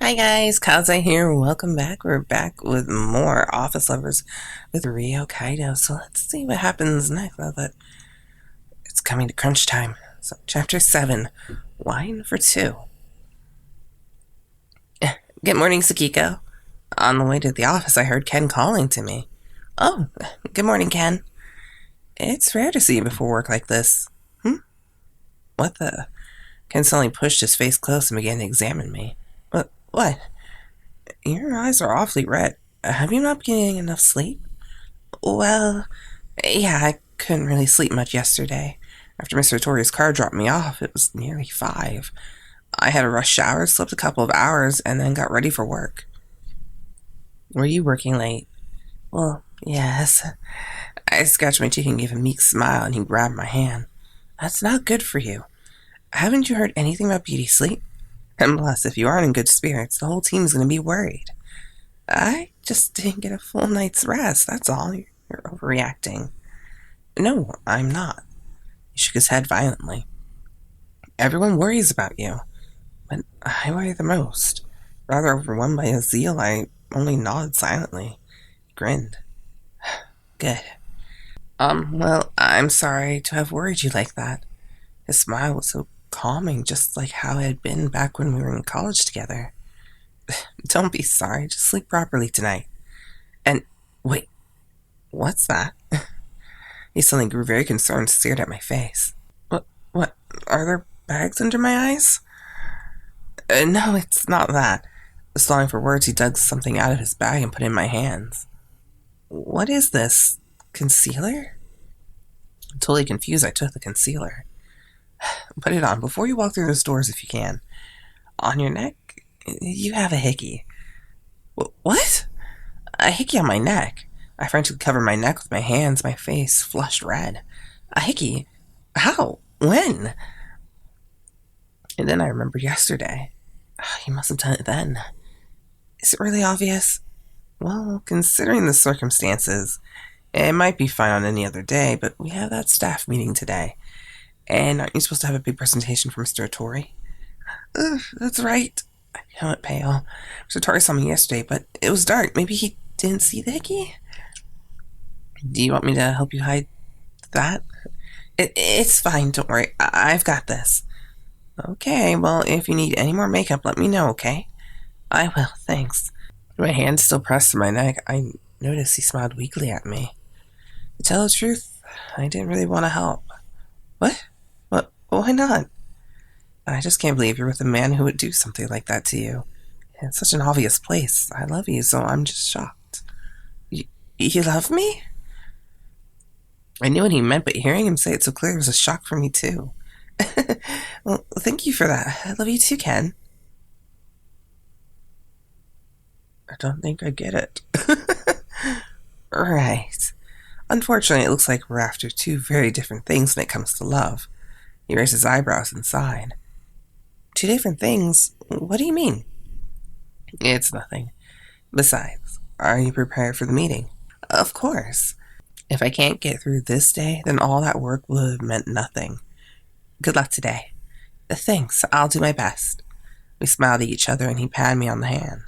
Hi guys, Kaze here. Welcome back. We're back with more Office Lovers with Ryo Kaido. So let's see what happens next. Now that it's coming to crunch time. So chapter 7, Wine for Two. Good morning, Sakiko. On the way to the office, I heard Ken calling to me. Oh, good morning, Ken. It's rare to see you before work like this. What the? Ken suddenly pushed his face close and began to examine me. What? Your eyes are awfully red. Have you not been getting enough sleep? Well, yeah, I couldn't really sleep much yesterday. After Mr. Otori's car dropped me off, it was nearly 5. I had a rush shower, slept a couple of hours, and then got ready for work. Were you working late? Well, yes. I scratched my cheek and gave a meek smile, and he grabbed my hand. That's not good for you. Haven't you heard anything about beauty sleep? And plus, if you aren't in good spirits, the whole team's going to be worried. I just didn't get a full night's rest, that's all. You're overreacting. No, I'm not. He shook his head violently. Everyone worries about you, but I worry the most. Rather overwhelmed by his zeal, I only nodded silently. He grinned. Good. Well, I'm sorry to have worried you like that. His smile was so calming, just like how it had been back when we were in college together. Don't be sorry, just sleep properly tonight. And, wait, what's that? He suddenly grew very concerned and stared at my face. What? Are there bags under my eyes? No, it's not that. Stalling for words, he dug something out of his bag and put it in my hands. What is this? Concealer? Totally confused, I took the concealer. Put it on before you walk through those doors if you can. On your neck, you have a hickey. What? A hickey on my neck. I frantically covered my neck with my hands, my face flushed red. A hickey? How? When? And then I remembered yesterday. You must have done it then. Is it really obvious? Well, considering the circumstances, it might be fine on any other day, but we have that staff meeting today. And aren't you supposed to have a big presentation for Mr. Otori? That's right. I went pale. Mr. Otori saw me yesterday, but it was dark. Maybe he didn't see the hickey? Do you want me to help you hide that? It's fine, don't worry. I've got this. Okay, well, if you need any more makeup, let me know, okay? I will, thanks. My hand still pressed to my neck. I noticed he smiled weakly at me. To tell the truth, I didn't really want to help. What? Why not? I just can't believe you're with a man who would do something like that to you. It's such an obvious place. I love you, so I'm just shocked. You love me? I knew what he meant, but hearing him say it so clearly was a shock for me, too. Well, thank you for that. I love you too, Ken. I don't think I get it. Right. Unfortunately, it looks like we're after two very different things when it comes to love. He raised his eyebrows and sighed. Two different things? What do you mean? It's nothing. Besides, are you prepared for the meeting? Of course. If I can't get through this day, then all that work would have meant nothing. Good luck today. Thanks, I'll do my best. We smiled at each other and he patted me on the hand.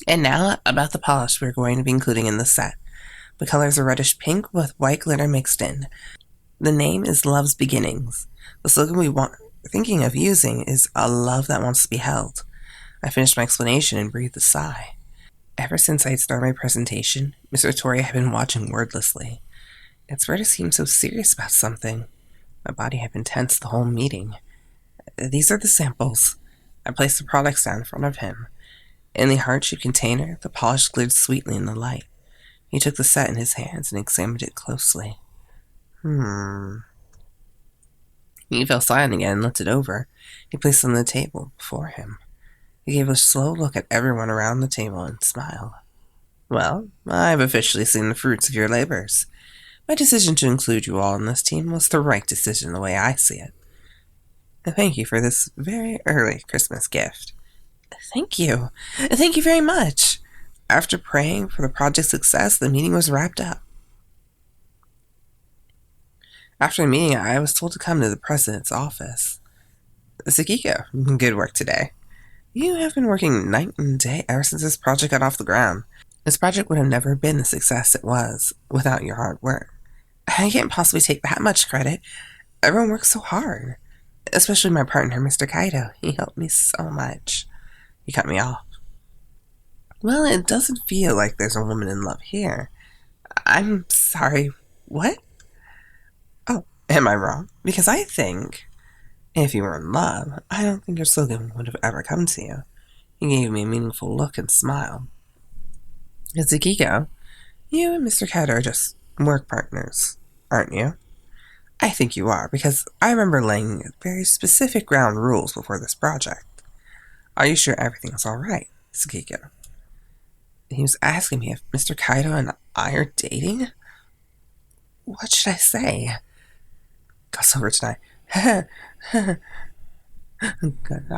And now, about the polish we're going to be including in the set. The colors are reddish pink with white glitter mixed in. The name is Love's Beginnings. The slogan we want thinking of using is a love that wants to be held. I finished my explanation and breathed a sigh. Ever since I had started my presentation, Mr. Otori had been watching wordlessly. It's rare to see him so serious about something. My body had been tense the whole meeting. These are the samples. I placed the products down in front of him. In the heart-shaped container, the polish glittered sweetly in the light. He took the set in his hands and examined it closely. He fell silent again and looked it over. He placed it on the table before him. He gave a slow look at everyone around the table and smiled. Well, I've officially seen the fruits of your labors. My decision to include you all in this team was the right decision the way I see it. Thank you for this very early Christmas gift. Thank you. Thank you very much. After praying for the project's success, the meeting was wrapped up. After the meeting, I was told to come to the president's office. Sakiko, good work today. You have been working night and day ever since this project got off the ground. This project would have never been the success it was without your hard work. I can't possibly take that much credit. Everyone works so hard. Especially my partner, Mr. Kaido. He helped me so much. He cut me off. Well, it doesn't feel like there's a woman in love here. I'm sorry. What? Oh, am I wrong? Because I think if you were in love, I don't think your slogan would have ever come to you. He gave me a meaningful look and smiled. Akihito, you and Mr. Kaido are just work partners, aren't you? I think you are, because I remember laying very specific ground rules before this project. Are you sure everything's alright, Akihito? He was asking me if Mr. Kaido and I are dating? What should I say? Gus over tonight. I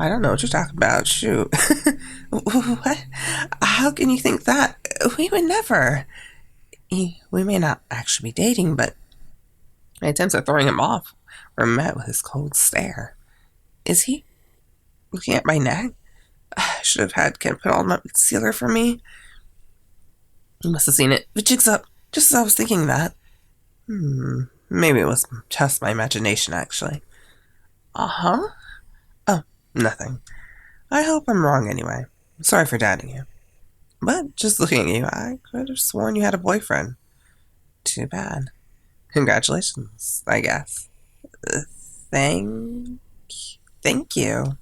don't know what you're talking about. Shoot. What? How can you think that? We would never. We may not actually be dating, but my attempts at throwing him off were met with his cold stare. Is he looking at my neck? I should have had Ken put on my concealer for me. He must have seen it. The jig's up, just as I was thinking that. Maybe it was just my imagination, actually. Uh-huh? Oh, nothing. I hope I'm wrong anyway. Sorry for doubting you. But just looking at you, I could have sworn you had a boyfriend. Too bad. Congratulations, I guess. Thank you.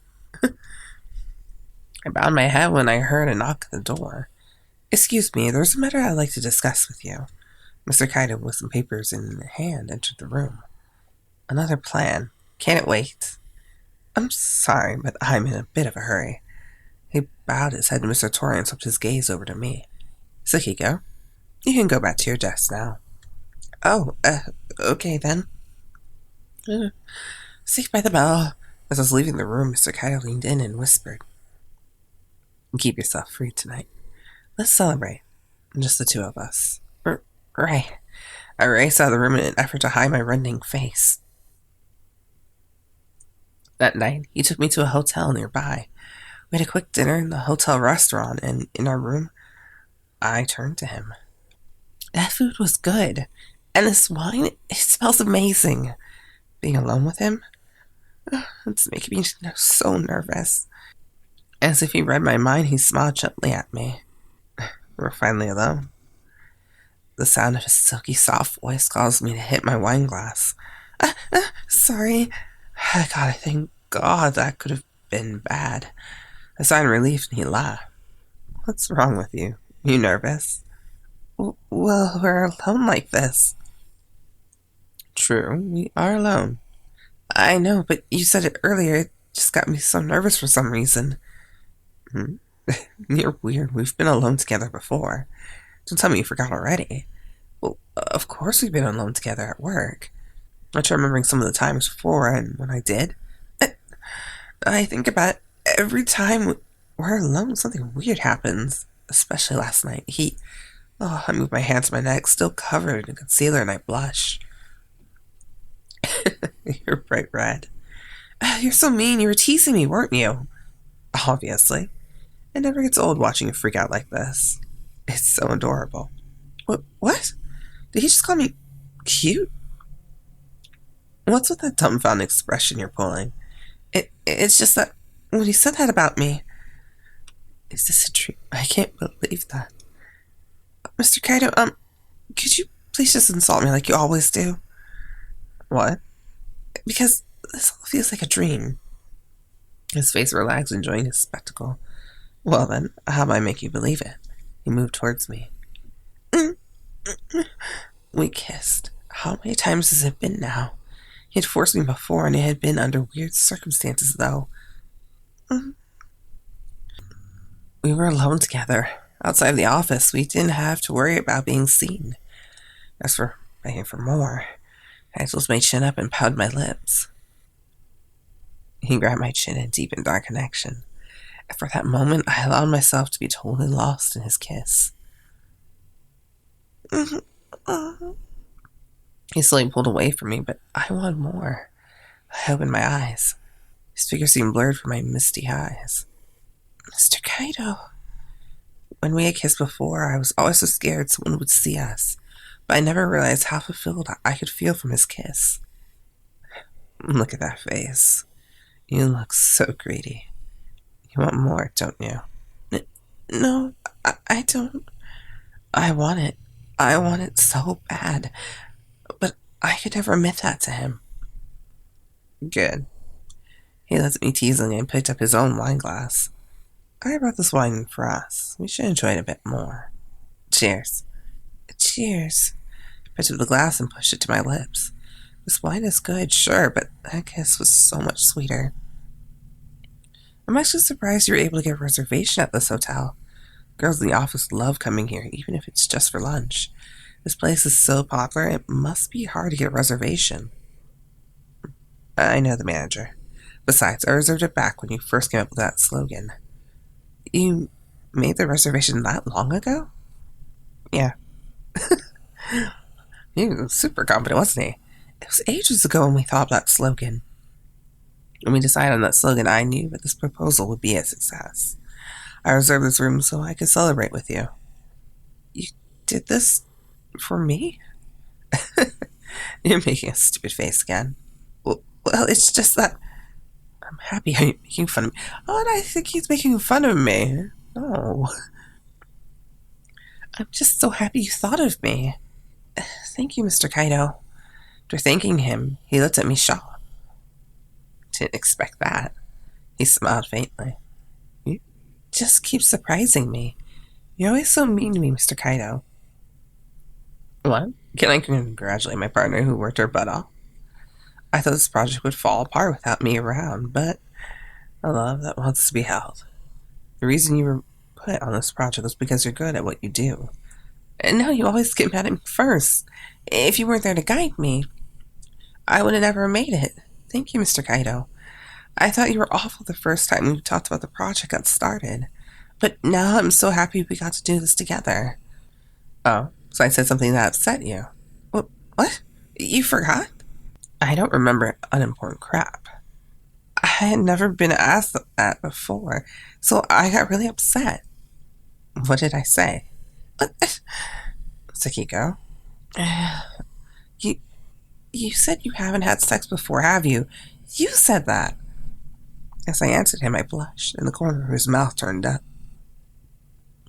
I bowed my head when I heard a knock at the door. Excuse me, there's a matter I'd like to discuss with you. Mr. Kaido, with some papers in hand, entered the room. Another plan. Can it wait? I'm sorry, but I'm in a bit of a hurry. He bowed his head to Mr. Otori and swept his gaze over to me. Sakiko, you can go back to your desk now. Oh, okay then. Safe by the bell. As I was leaving the room, Mr. Kaido leaned in and whispered, Keep yourself free tonight. Let's celebrate. Just the two of us. Right. I raced out of the room in an effort to hide my reddening face. That night, he took me to a hotel nearby. We had a quick dinner in the hotel restaurant, and in our room, I turned to him. That food was good, and this wine, it smells amazing. Being alone with him, it's making me so nervous. As if he read my mind, he smiled gently at me. We're finally alone. The sound of his silky, soft voice caused me to hit my wine glass. Sorry. God, I thank God that could have been bad. I sighed in relief and he laughed. What's wrong with you? You nervous? Well, we're alone like this. True, we are alone. I know, but you said it earlier. It just got me so nervous for some reason. You're weird. We've been alone together before. Don't tell me you forgot already. Well, of course we've been alone together at work. I try remembering some of the times before, and when I did, I think about every time we're alone, something weird happens. Especially last night. I moved my hand to my neck, still covered in concealer, and I blush. You're bright red. You're so mean. You were teasing me, weren't you? Obviously. It never gets old watching you freak out like this. It's so adorable. What? Did he just call me cute? What's with that dumbfounded expression you're pulling? It's just that when you said that about me... Is this a dream? I can't believe that. Mr. Kaido, could you please just insult me like you always do? What? Because this all feels like a dream. His face relaxed, enjoying his spectacle. Well then, how do I make you believe it? He moved towards me. We kissed. How many times has it been now? He had forced me before, and it had been under weird circumstances, though. We were alone together. Outside of the office, we didn't have to worry about being seen. As for begging for more, I just my chin up and pouted my lips. He grabbed my chin and deepened our connection. And for that moment, I allowed myself to be totally lost in his kiss. He slowly pulled away from me, but I wanted more. I opened my eyes. His figure seemed blurred from my misty eyes. Mr. Kaido. When we had kissed before, I was always so scared someone would see us, but I never realized how fulfilled I could feel from his kiss. Look at that face. You look so greedy. You want more, don't you? No, I don't. I want it. I want it so bad. But I could never admit that to him. Good. He looked at me teasingly and picked up his own wine glass. I brought this wine for us. We should enjoy it a bit more. Cheers. Cheers. I picked up the glass and pushed it to my lips. This wine is good, sure, but that kiss was so much sweeter. I'm actually surprised you were able to get a reservation at this hotel. Girls in the office love coming here, even if it's just for lunch. This place is so popular, it must be hard to get a reservation. I know the manager. Besides, I reserved it back when you first came up with that slogan. You made the reservation that long ago? Yeah. He was super confident, wasn't he? It was ages ago when we thought of that slogan. When we decided on that slogan, I knew that this proposal would be a success. I reserved this room so I could celebrate with you. You did this for me? You're making a stupid face again. Well, it's just that I'm happy you're making fun of me. Oh, and I think he's making fun of me. No. I'm just so happy you thought of me. Thank you, Mr. Kaido. After thanking him, he looked at me shocked. Didn't expect that. He smiled faintly. You just keep surprising me. You're always so mean to me, Mr. Kaido. What? Can I congratulate my partner who worked her butt off? I thought this project would fall apart without me around, but a love that wants to be held. The reason you were put on this project was because you're good at what you do. And now you always get mad at me first. If you weren't there to guide me, I would have never made it. Thank you, Mr. Kaido. I thought you were awful the first time we talked about the project got started. But now I'm so happy we got to do this together. Oh, so I said something that upset you. What? You forgot? I don't remember unimportant crap. I had never been asked that before, so I got really upset. What did I say? What? Sakiko? You said you haven't had sex before, have you? You said that. As I answered him, I blushed, and the corner of his mouth turned up.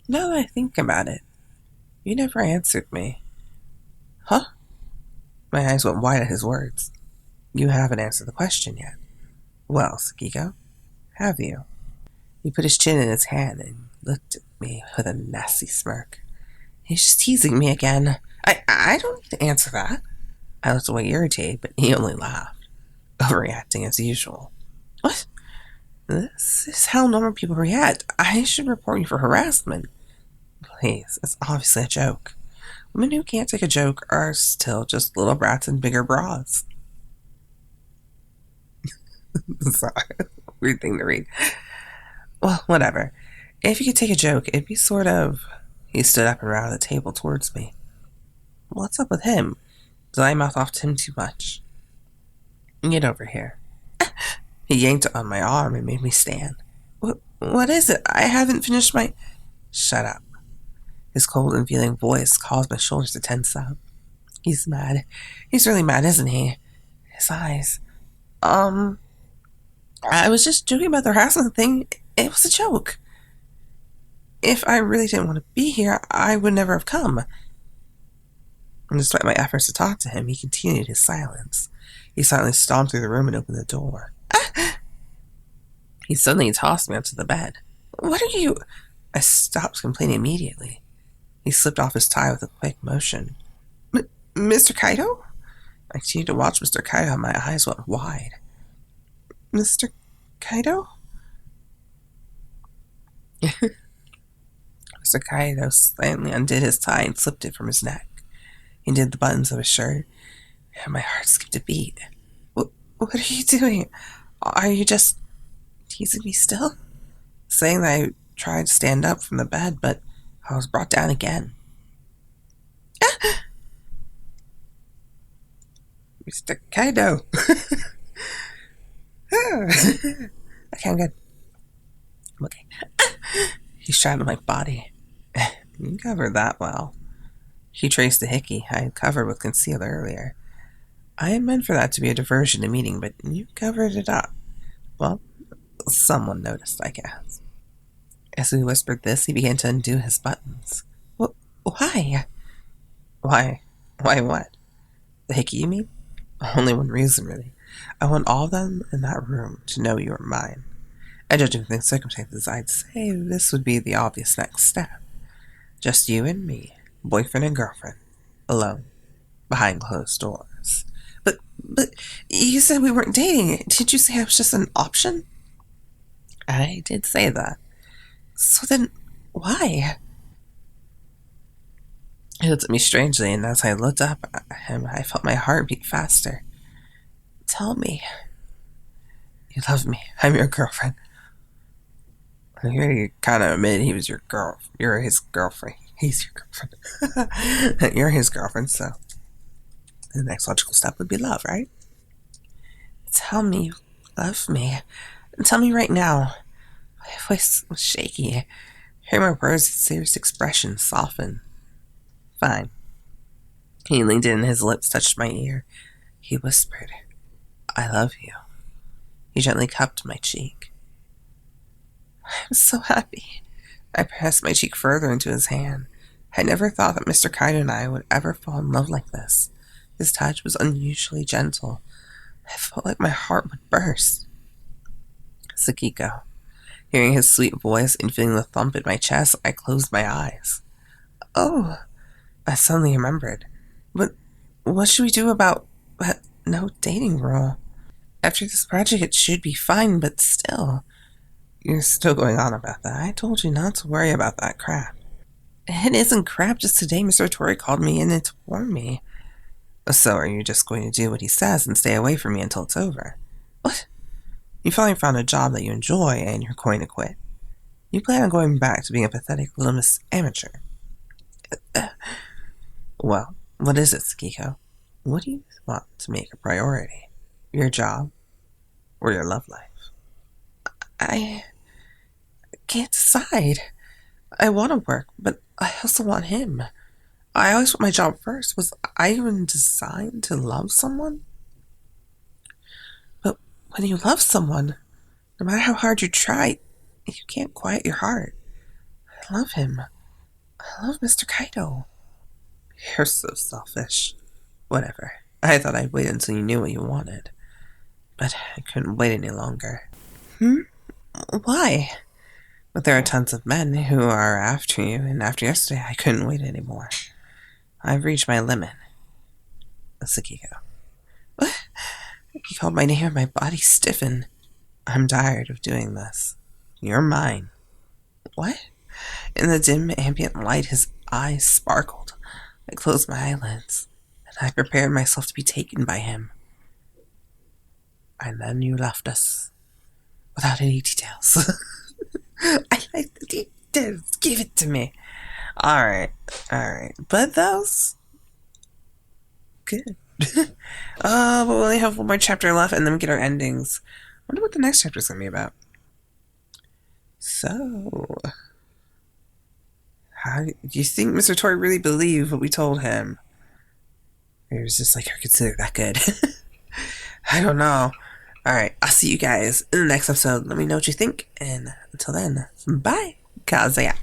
Now that I think about it, you never answered me. Huh? My eyes went wide at his words. You haven't answered the question yet. Well, Sakiko, have you? He put his chin in his hand and looked at me with a nasty smirk. He's just teasing me again. I don't need to answer that. I looked away irritated, but he only laughed, overreacting as usual. What? This is how normal people react. I should report you for harassment. Please, it's obviously a joke. Women who can't take a joke are still just little brats in bigger bras. Sorry, weird thing to read. Well, whatever. If you could take a joke, it'd be sort of... He stood up and rounded the table towards me. What's up with him? Did I mouth off to him too much? Get over here. He yanked on my arm and made me stand. What is it? I haven't finished my... Shut up. His cold and feeling voice caused my shoulders to tense up. He's mad. He's really mad, isn't he? His eyes. I was just joking about the harassment thing. It was a joke. If I really didn't want to be here, I would never have come. And despite my efforts to talk to him, he continued his silence. He silently stomped through the room and opened the door. He suddenly tossed me onto the bed. What are you... I stopped complaining immediately. He slipped off his tie with a quick motion. Mr. Kaido? I continued to watch Mr. Kaido and my eyes went wide. Mr. Kaido? Mr. Kaido silently undid his tie and slipped it from his neck. He undid the buttons of his shirt, and my heart skipped a beat. What are you doing? Are you just teasing me still? Saying that I tried to stand up from the bed, but I was brought down again. Mr. Kaido! Okay, I'm good. I'm okay. He straddled my body. You covered that well. He traced the hickey I had covered with concealer earlier. I had meant for that to be a diversion to meeting, but you covered it up. Well, someone noticed, I guess. As we whispered this, he began to undo his buttons. Why? Why? Why what? The hickey, you mean? Only one reason, really. I want all of them in that room to know you are mine. And judging from the circumstances, I'd say this would be the obvious next step. Just you and me, boyfriend and girlfriend, alone, behind closed doors. But you said we weren't dating. Did you say I was just an option? I did say that. So then, why? He looked at me strangely, and as I looked up at him, I felt my heart beat faster. Tell me. You love me. I'm your girlfriend. You already kind of admitted he was your girl. You're his girlfriend. He's your girlfriend. You're his girlfriend, so the next logical step would be love, right? Tell me you love me. Tell me right now. My voice was shaky. Hearing my words, his serious expression softened. Fine. He leaned in and his lips touched my ear. He whispered, I love you. He gently cupped my cheek. I was so happy. I pressed my cheek further into his hand. I never thought that Mr. Kaido and I would ever fall in love like this. His touch was unusually gentle. I felt like my heart would burst. Sakiko. Hearing his sweet voice and feeling the thump in my chest, I closed my eyes. Oh, I suddenly remembered. But what should we do about that no dating rule? After this project, it should be fine, but still. You're still going on about that. I told you not to worry about that crap. It isn't crap. Just today, Mr. Otori called me in to warn me. So are you just going to do what he says and stay away from me until it's over? What? You finally found a job that you enjoy and you're going to quit. You plan on going back to being a pathetic little Miss Amateur. Well, what is it, Sakiko? What do you want to make a priority? Your job or your love life? I can't decide. I want to work, but I also want him. I always put my job first. Was I even designed to love someone? But when you love someone, no matter how hard you try, you can't quiet your heart. I love him. I love Mr. Kaido. You're so selfish. Whatever. I thought I'd wait until you knew what you wanted. But I couldn't wait any longer. Why? But there are tons of men who are after you, and after yesterday, I couldn't wait anymore. I've reached my limit. Sakiko. What? He called my name and my body stiffened. I'm tired of doing this. You're mine. What? In the dim ambient light, his eyes sparkled. I closed my eyelids, and I prepared myself to be taken by him. And then you left us, without any details. I like the details. Give it to me. Alright. But that was good. But we only have one more chapter left, and then we get our endings. I wonder what the next chapter is going to be about. So, how do you think Mr. Tori really believed what we told him? Or he was just like, I consider that good. I don't know. Alright, I'll see you guys in the next episode. Let me know what you think, and until then, bye. Kazuya.